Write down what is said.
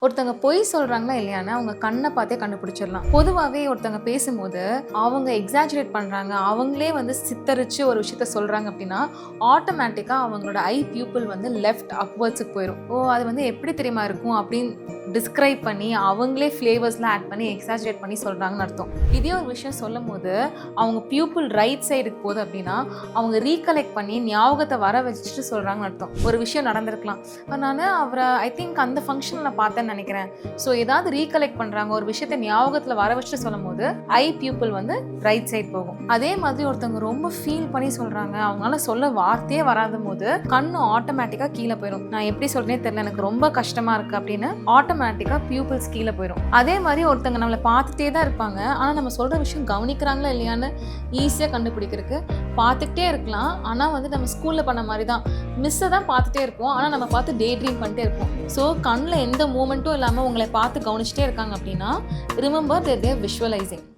ஒருத்தங்க பொய் சொல்றாங்களா இல்லையான்னு அவங்க கண்ணை பார்த்தே கண்டுபிடிச்சிடலாம். பொதுவாகவே ஒருத்தங்க பேசும்போது அவங்க எக்ஸாஜரேட் பண்றாங்க, அவங்களே வந்து சித்தரிச்சு ஒரு விஷயத்த சொல்றாங்க அப்படின்னா ஆட்டோமேட்டிக்காக அவங்களோட ஐ பியூப்பிள் வந்து லெஃப்ட் அப்வர்ட்ஸுக்கு போயிடும். அது வந்து எப்படி தெரியுமா இருக்கும் அப்படின்னு டிஸ்கிரைப் பண்ணி அவங்களே ஃப்ளேவர்ஸ்லாம் ஆட் பண்ணி எக்ஸாஜரேட் பண்ணி சொல்கிறாங்கன்னு அர்த்தம். இதே ஒரு விஷயம் சொல்லும் போது அவங்க பியூப்பிள் ரைட் சைடுக்கு போகுது அப்படின்னா அவங்க ரீகலெக்ட் பண்ணி ஞாபகத்தை வர வச்சுட்டு சொல்கிறாங்கன்னு அர்த்தம். ஒரு விஷயம் நடந்திருக்கலாம், நான் அவரை ஐ திங்க் அந்த ஃபங்க்ஷனில் பார்த்தேன்னு நினைக்கிறேன், ஸோ ஏதாவது ரீகலெக்ட் பண்ணுறாங்க, ஒரு விஷயத்தை ஞாபகத்தில் வர வச்சுட்டு சொல்லும் போது ஐ பியூப்பிள் வந்து ரைட் சைட் போகும். அதே மாதிரி ஒருத்தவங்க ரொம்ப ஃபீல் பண்ணி சொல்கிறாங்க, அவங்களால சொல்ல வார்த்தையே வராத போது கண்ணு ஆட்டோமேட்டிக்காக கீழே போயிடும். நான் எப்படி சொல்றேனே தெரியல, எனக்கு ரொம்ப கஷ்டமாக இருக்குது அப்படின்னு ஆட்டோமேட்டிக்காக பியூப்பிள்ஸ் கீழே போயிடும். அதே மாதிரி ஒருத்தங்க நம்மளை பார்த்துட்டே தான் இருப்பாங்க, ஆனால் நம்ம சொல்கிற விஷயம் கவனிக்கிறாங்களா இல்லையான்னு ஈஸியாக கண்டுபிடிக்கிறதுக்கு பார்த்துக்கிட்டே இருக்கலாம். ஆனால் வந்து நம்ம ஸ்கூலில் பண்ண மாதிரி தான், மிஸ்ஸை தான் பார்த்துட்டே இருப்போம், ஆனால் நம்ம பார்த்து டே ட்ரீம் பண்ணிட்டே இருப்போம். ஸோ கண்ணில் எந்த மூமெண்ட்டும் இல்லாமல் உங்களை பார்த்து கவனிச்சிட்டே இருக்காங்க அப்படின்னா ரிமெம்பர் தேர் விஷுவலைசிங்.